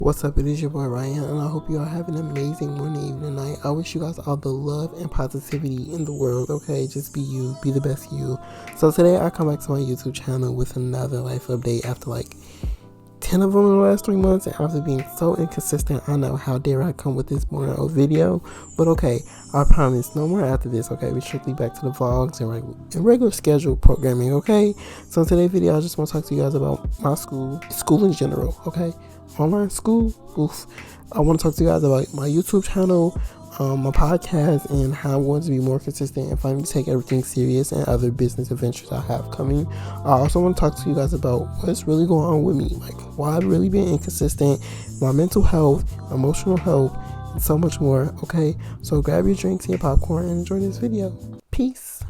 What's up, it is your boy Ryan, and I hope you all have an amazing morning, evening, night. I wish you guys all the love and positivity in the world, okay? Just be you, be the best you. So today I come back to my YouTube channel with another life update after like 10 of them in the last 3 months, and after being so inconsistent. I know, how dare I come with this boring old video, but okay, I promise no more after this, okay? We're strictly back to the vlogs and regular scheduled programming, okay? So in today's video, I just want to talk to you guys about my school in general, okay? Online school, oof. I want to talk to you guys about my YouTube channel, my podcast, and how I want to be more consistent and finally take everything serious and other business adventures I have coming. I also want to talk to you guys about what's really going on with me, like why I've really been inconsistent, my mental health, emotional health, and so much more, okay? So grab your drinks and your popcorn and enjoy this video. Peace.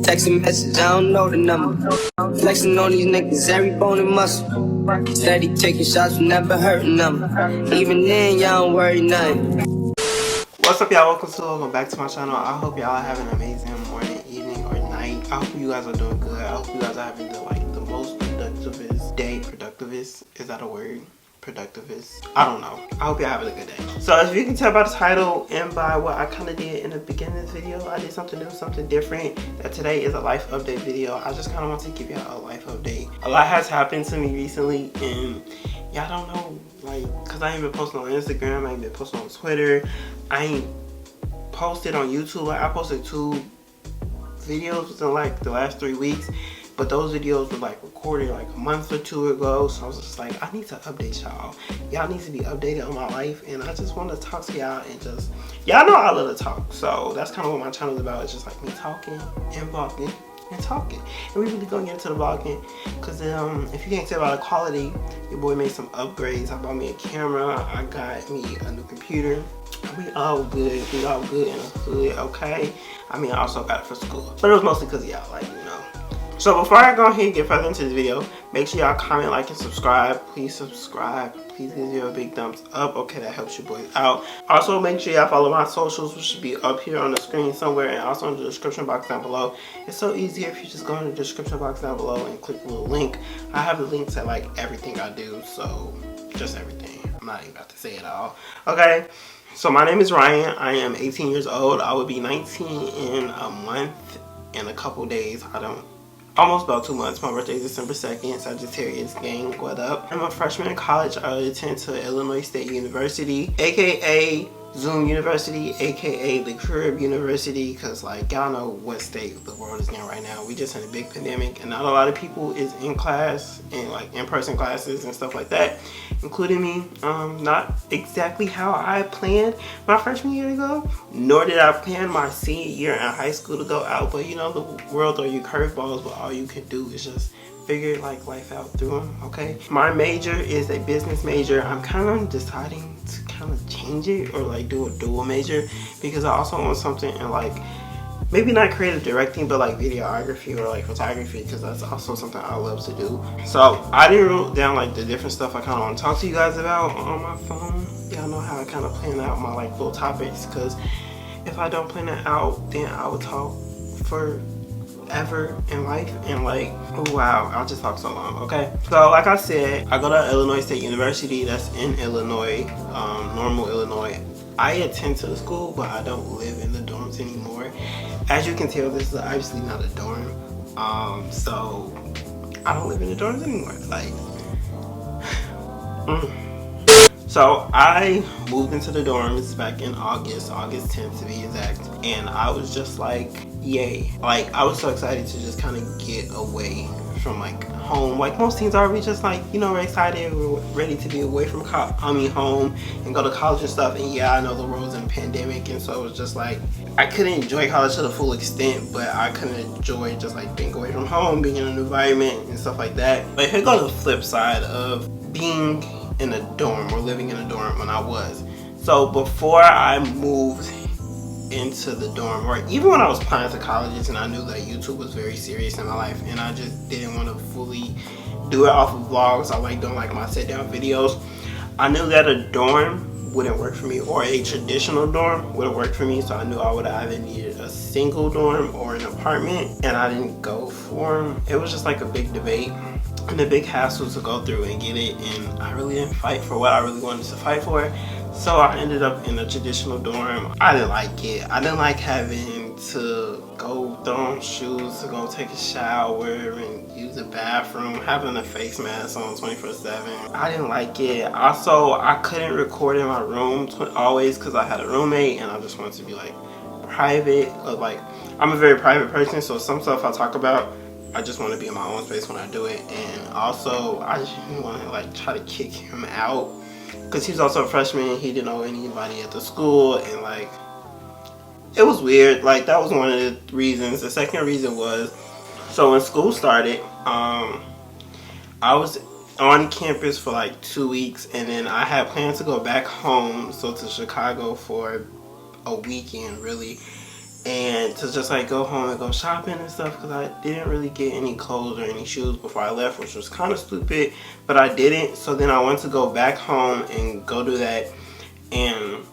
Texting message, I don't know the number. Flexing on these niggas, every bone and muscle. Steady taking shots, never hurting them. Even then, y'all don't worry nothing. What's up, y'all? Welcome back to my channel. I hope y'all are having an amazing morning, evening, or night. I hope you guys are doing good. I hope you guys are having the most productivist day. Productivist? Is that a word? Productivist? I don't know. I hope you're having a good day. So as you can tell by the title and by what I kind of did in the beginning of this video, I did something new, something different. That today is a life update video. I just kind of want to give y'all a life update. A lot has happened to me recently, and y'all don't know, like, because I ain't been posting on Instagram, I ain't been posting on Twitter, I ain't posted on YouTube. Like, I posted 2 videos within like the last 3 weeks, but those videos were like recorded like a month or 2 ago. So I was just like, I need to update y'all. Y'all need to be updated on my life, and I just want to talk to y'all and just, y'all know I love to talk. So that's kind of what my channel is about. It's just like me talking and vlogging and talking. And we really gonna get into the vlogging, because if you can't tell by the quality, your boy made some upgrades. I bought me a camera, I got me a new computer. We all good in the hood, okay? I mean, I also got it for school, but it was mostly because y'all, like, you know. So before I go ahead and get further into this video, make sure y'all comment, like, and subscribe. Please subscribe. Please give you a big thumbs up. Okay, that helps you boys out. Also, make sure y'all follow my socials, which should be up here on the screen somewhere, and also in the description box down below. It's so easy if you just go in the description box down below and click the little link. I have the links at like everything I do, so just everything. I'm not even about to say it all. Okay. So my name is Ryan. I am 18 years old. I will be 19 in a month and a couple days. Almost about 2 months. My birthday is December 2nd. Sagittarius gang, what up? I'm a freshman in college. I attend to Illinois State University, aka Zoom University, aka the Carib University, because like y'all know what state the world is in right now. We just in a big pandemic, and not a lot of people is in class and like in-person classes and stuff like that, including me. Not exactly how I planned my freshman year to go, nor did I plan my senior year in high school to go out. But you know, the world throw you curveballs, but all you can do is just figure like life out through them, okay? My major is a business major. I'm kind of deciding to kind of change it or like do a dual major, because I also want something in like, maybe not creative directing, but like videography or like photography, because that's also something I love to do. So I didn't wrote down like the different stuff I kind of want to talk to you guys about on my phone. Y'all know how I kind of plan out my like little topics, because if I don't plan it out, then I would talk for ever in life, and like, oh wow, I'll just talk so long. Okay, so like I said, I go to Illinois State University. That's in Illinois, Normal, Illinois. I attend to the school, but I don't live in the dorms anymore. As you can tell, this is obviously not a dorm, so I don't live in the dorms anymore. Like, So I moved into the dorms back in August 10th to be exact, and I was just like, yay. Like, I was so excited to just kind of get away from like home. Like most teens are, we just like, you know, we're excited, we're ready to be away from home and go to college and stuff. And yeah, I know the world's in a pandemic, and so it was just like, I couldn't enjoy college to the full extent, but I couldn't enjoy just like being away from home, being in an environment and stuff like that. But here goes the flip side of being in a dorm or living in a dorm when I was. So before I moved into the dorm, or even when I was applying to colleges and I knew that YouTube was very serious in my life and I just didn't want to fully do it off of vlogs, I like doing like my sit down videos, I knew that a dorm wouldn't work for me, or a traditional dorm wouldn't work for me. So I knew I would either needed a single dorm or an apartment, and I didn't go for them. It was just like a big debate. and a big hassle to go through and get it, and I really didn't fight for what I really wanted to fight for. So I ended up in a traditional dorm. I didn't like it. I didn't like having to go throw on shoes to go take a shower and use the bathroom, having a face mask on 24/7. I didn't like it. Also, I couldn't record in my room always because I had a roommate and I just wanted to be like private. Like, I'm a very private person, so some stuff I talk about, I just want to be in my own space when I do it. And also, I just didn't want to like try to kick him out because he was also a freshman. He didn't know anybody at the school, and like, it was weird. Like, that was one of the reasons. The second reason was, so when school started, I was on campus for like 2 weeks, and then I had plans to go back home, so to Chicago for a weekend really, and to just like go home and go shopping and stuff, because I didn't really get any clothes or any shoes before I left, which was kind of stupid, but I didn't. So then I went to go back home and go do that, and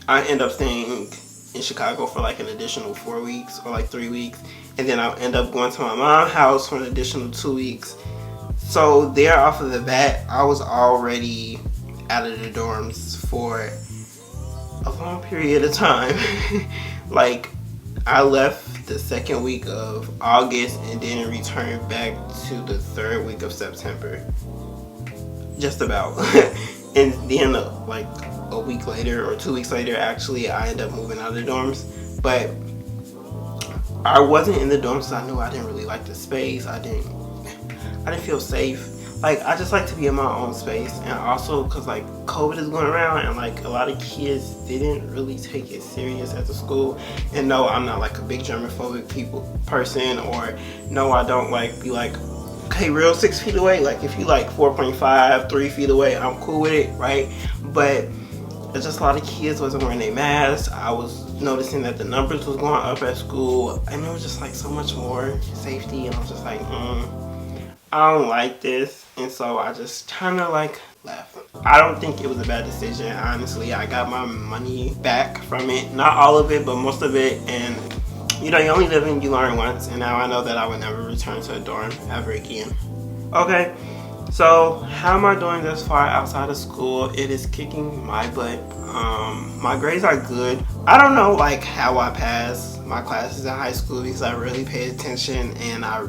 I ended up staying in Chicago for like an additional 4 weeks or like 3 weeks, and then I end up going to my mom's house for an additional 2 weeks. So there, off of the bat, I was already out of the dorms for a long period of time. Like, I left the second week of August and then returned back to the third week of September, just about. And then like a week later or 2 weeks later, actually, I ended up moving out of the dorms. But I wasn't in the dorms because I knew I didn't really like the space. I didn't feel safe. Like, I just like to be in my own space, and also because like COVID is going around, and like a lot of kids didn't really take it serious at the school. And no, I'm not like a big germophobic person, or no, I don't like be like, okay, real 6 feet away. Like, if you like 4.5, 3 feet away, I'm cool with it, right? But it's just a lot of kids wasn't wearing their masks. I was noticing that the numbers was going up at school, and it was just like so much more safety, and I was just like, I don't like this. And so I just kind of like left. I don't think it was a bad decision, honestly. I got my money back from it, not all of it, but most of it. And you know, you only live and you learn once, and now I know that I would never return to a dorm ever again. Okay, so how am I doing this far outside of school? It is kicking my butt. My grades are good. I don't know like how I passed my classes in high school because I really paid attention, and I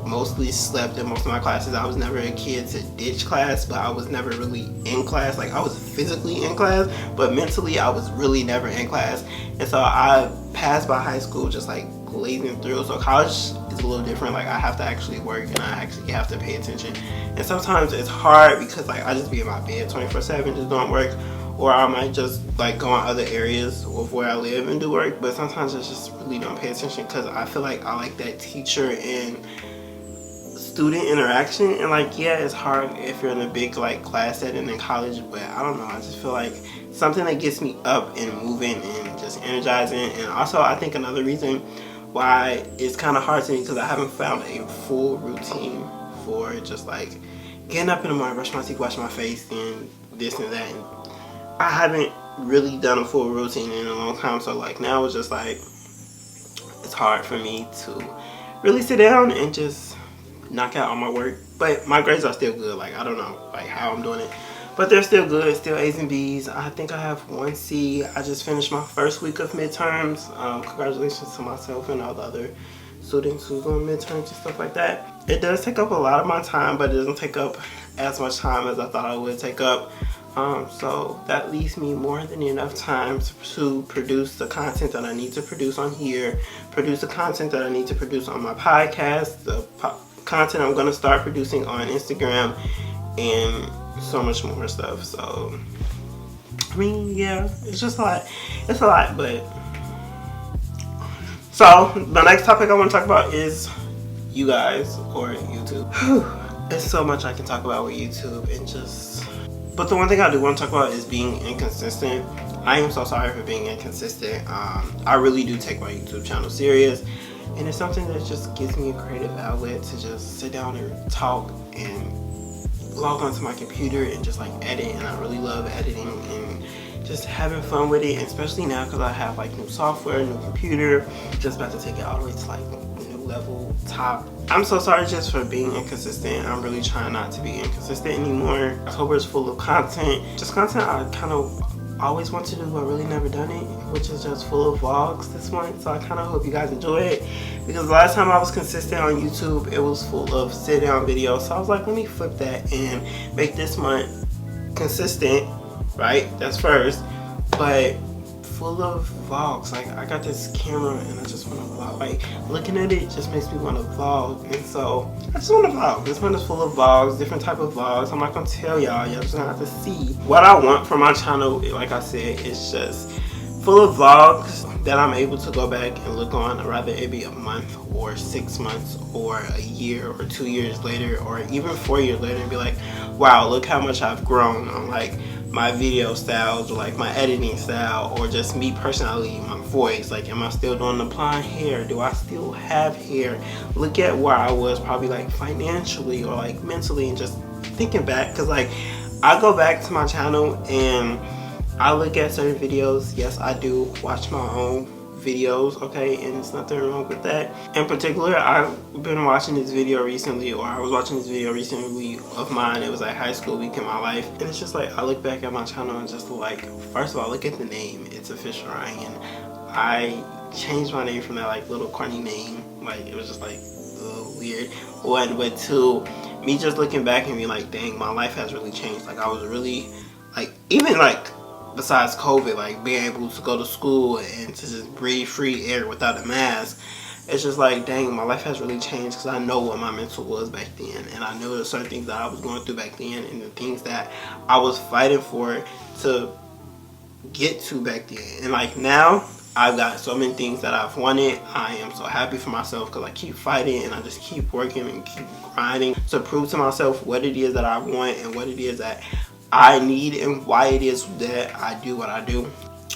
mostly slept in most of my classes. I was never a kid to ditch class, but I was never really in class. Like, I was physically in class, but mentally I was really never in class. And so I passed by high school just like blazing through. So college is a little different. Like, I have to actually work, and I actually have to pay attention. And sometimes it's hard because like I just be in my bed 24/7 just doing work, or I might just like go in other areas of where I live and do work. But sometimes I just really don't pay attention because I feel like I like that teacher and student interaction. And like, yeah, it's hard if you're in a big like class setting in college, but I don't know, I just feel like something that gets me up and moving and just energizing. And also, I think another reason why it's kind of hard to me because I haven't found a full routine for just like getting up in the morning, brush my teeth, wash my face, and this and that. And I haven't really done a full routine in a long time, so like now it's just like it's hard for me to really sit down and just knock out all my work. But my grades are still good. Like, I don't know like how I'm doing it, but they're still good, still A's and B's. I think I have 1 C. I just finished my first week of midterms. Congratulations to myself and all the other students who's doing midterms and stuff like that. It does take up a lot of my time, but it doesn't take up as much time as I thought it would take up. So that leaves me more than enough time to produce the content that I need to produce on here, produce the content that I need to produce on my podcast, the content I'm going to start producing on Instagram, and so much more stuff. So, I mean, yeah, it's just a lot. It's a lot, but... So, the next topic I want to talk about is you guys, or YouTube. There's so much I can talk about with YouTube, and just... But the one thing I do want to talk about is being inconsistent. I am so sorry for being inconsistent. I really do take my YouTube channel serious, and it's something that just gives me a creative outlet to just sit down and talk and log onto my computer and just like edit. And I really love editing and just having fun with it, and especially now because I have like new software, new computer, just about to take it all the way to like new level, top I'm so sorry just for being inconsistent. I'm really trying not to be inconsistent anymore. October is full of content. Just content I kind of always want to do but really never done it, which is just full of vlogs this month. So I kind of hope you guys enjoy it, because the last time I was consistent on YouTube, it was full of sit down videos. So I was like, let me flip that and make this month consistent, right? That's first, but full of vlogs. Like, I got this camera and I just want to vlog. Like, looking at it just makes me want to vlog, and so I just want to vlog. This one is full of vlogs, different type of vlogs. I'm not gonna tell y'all just gonna have to see what I want from my channel. Like I said, it's just full of vlogs that I'm able to go back and look on, rather it be a month or 6 months or a year or 2 years later or even 4 years later, and be like, wow, look how much I've grown on like my video styles, or like my editing style, or just me personally, my voice. Like, am I still doing the blonde hair? Do I still have hair? Look at where I was probably like financially or like mentally, and just thinking back, because like I go back to my channel and I look at certain videos. Yes, I do watch my own videos, okay, and there's nothing wrong with that. In particular, I've been watching this video recently, or I was watching this video recently of mine. It was like high school week in my life, and it's just like I look back at my channel and just like, first of all, look at the name. It's LyfewithRyan. I changed my name from that like little corny name. Like, it was just like a little weird. One, but two, me just looking back and being like, dang, my life has really changed. Like, I was really like, even like besides COVID, like being able to go to school and to just breathe free air without a mask, it's just like, dang, my life has really changed, because I know what my mental was back then, and I know the certain things that I was going through back then, and the things that I was fighting for to get to back then. And like now, I've got so many things that I've wanted. I am so happy for myself, because I keep fighting and I just keep working and keep grinding to prove to myself what it is that I want and what it is that I need and why it is that I do what I do.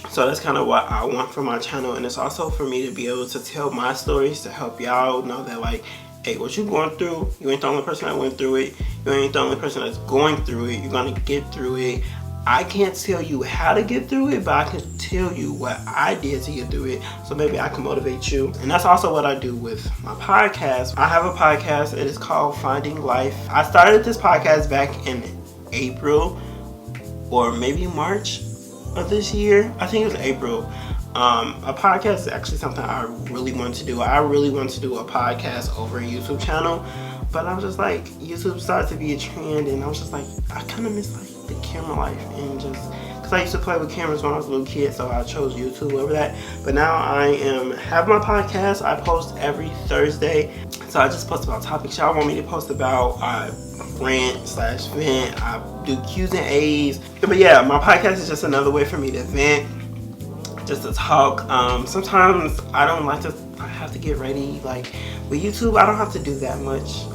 So that's kind of what I want from my channel, and it's also for me to be able to tell my stories to help y'all know that, like, hey, what you're going through, you ain't the only person that went through it. You ain't the only person that's going through it. You're gonna get through it. I can't tell you how to get through it, but I can tell you what I did to get through it, so maybe I can motivate you. And that's also what I do with my podcast. I have a podcast. It is called Finding Life. I started this podcast back in April or maybe March of this year. I think it was April. A podcast is actually something I really want to do. I really want to do a podcast over a YouTube channel, but I was just like, YouTube started to be a trend, and I was just like, I kind of miss like the camera life, and just because I used to play with cameras when I was a little kid, so I chose YouTube over that. But now I have my podcast. I post every Thursday, so I just post about topics y'all want me to post about. Rant slash vent. I do Q's and A's. But yeah, my podcast is just another way for me to vent, just to talk. Sometimes I don't like to, I have to get ready. Like with YouTube, I don't have to do that much.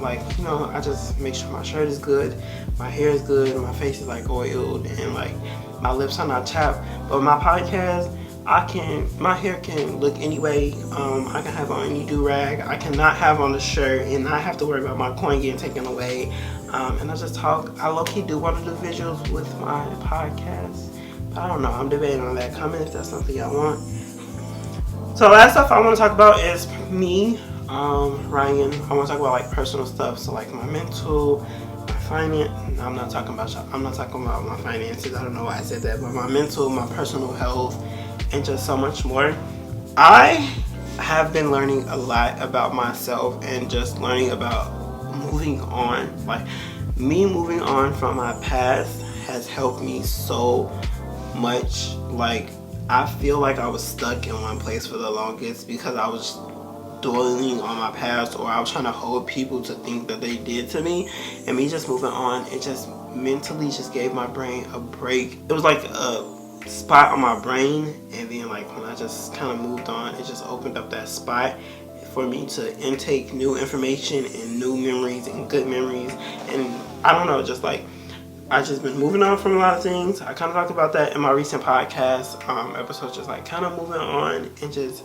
Like, you know, I just make sure my shirt is good, my hair is good, my face is like oiled, and like my lips are not chapped. But my podcast, my hair can look any way. I can have on any do-rag. I cannot have on the shirt and not have to worry about my coin getting taken away. And I just talk. I low-key do want to do visuals with my podcast, but I don't know. I'm debating on that. Comment if that's something y'all want. So last stuff I want to talk about is me, Ryan. I want to talk about like personal stuff. So like my mental, my finance. I'm not talking about y'all. I'm not talking about my finances. I don't know why I said that, but my mental, my personal health, and just so much more. I have been learning a lot about myself, and just learning about moving on. Like, me moving on from my past has helped me so much. Like, I feel like I was stuck in one place for the longest because I was dwelling on my past, or I was trying to hold people to think that they did to me. And me just moving on, it just mentally just gave my brain a break. It was like a spot on my brain, and then like when I just kind of moved on, it just opened up that spot for me to intake new information and new memories and good memories. And I don't know, just like I just been moving on from a lot of things. I kind of talked about that in my recent podcast episode, just like kind of moving on and just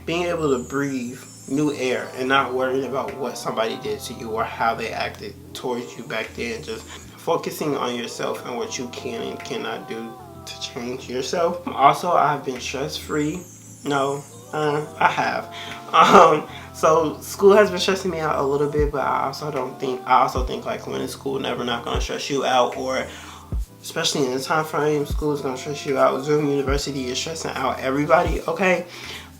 being able to breathe new air and not worrying about what somebody did to you or how they acted towards you back then. Just focusing on yourself and what you can and cannot do to change yourself. Also, I've been stress-free. No, I have. So school has been stressing me out a little bit, but I also think like when in school, never not gonna stress you out, or especially in the time frame, school is gonna stress you out. Zoom University is stressing out everybody, okay?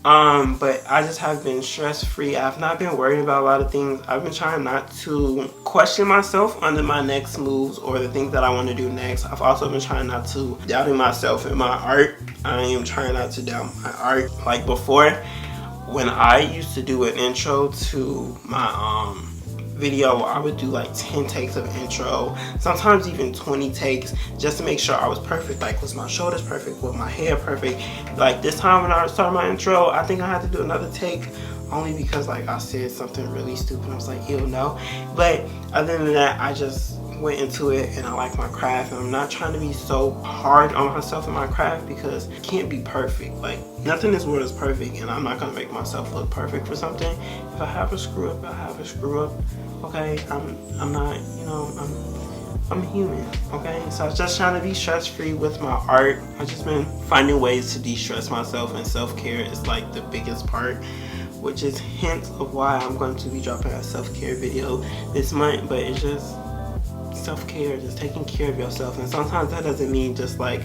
But I just have been stress free. I've not been worried about a lot of things. I've been trying not to question myself under my next moves or the things that I want to do next. I've also been trying not to doubting myself in my art. I am trying not to doubt my art. Like before, when I used to do an intro to my video, I would do like 10 takes of intro, sometimes even 20 takes, just to make sure I was perfect. Like, was my shoulders perfect? Was my hair perfect? Like this time when I started my intro, I think I had to do another take, only because like I said something really stupid. I was like, ew, no. But other than that, I just went into it and I like my craft, and I'm not trying to be so hard on myself in my craft because I can't be perfect. Like, nothing in this world is perfect, and I'm not gonna make myself look perfect for something. If I have a screw up, I have a screw up. Okay, I'm not, you know, I'm human. Okay, so I was just trying to be stress free with my art. I've just been finding ways to de-stress myself, and self-care is like the biggest part, which is hint of why I'm going to be dropping a self-care video this month. But it's just self-care, just taking care of yourself, and sometimes that doesn't mean just like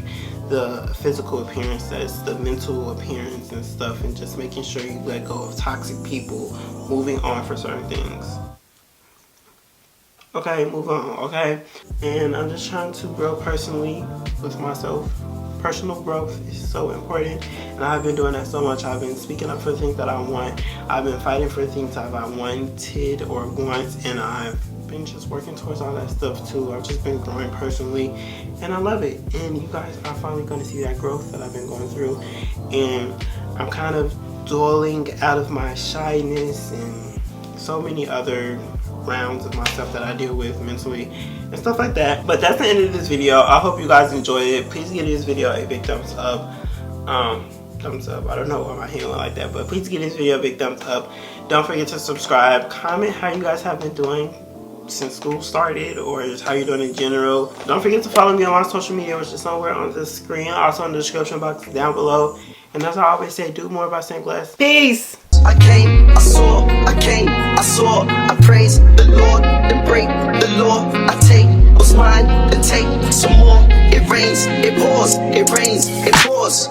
the physical appearance, that's the mental appearance and stuff, and just making sure you let go of toxic people, moving on for certain things. Okay, move on, okay? And I'm just trying to grow personally with myself. Personal growth is so important, and I've been doing that so much. I've been speaking up for the things that I want. I've been fighting for the things that I wanted or want, and I've been just working towards all that stuff too. I've just been growing personally, and I love it. And you guys are finally going to see that growth that I've been going through, and I'm kind of dulling out of my shyness and so many other rounds of myself that I deal with mentally and stuff like that. But that's the end of this video. I hope you guys enjoyed it. Please give this video a big thumbs up. Thumbs up. I don't know why my hand went like that, but please give this video a big thumbs up. Don't forget to subscribe. Comment how you guys have been doing since school started, or just how you're doing in general. Don't forget to follow me on my social media, which is somewhere on the screen, also in the description box down below. And as I always say, do more by staying blessed. Peace! I came, I saw, I praise the Lord, then break the law. I take what's mine, then take some more. It rains, it pours, it rains, it pours.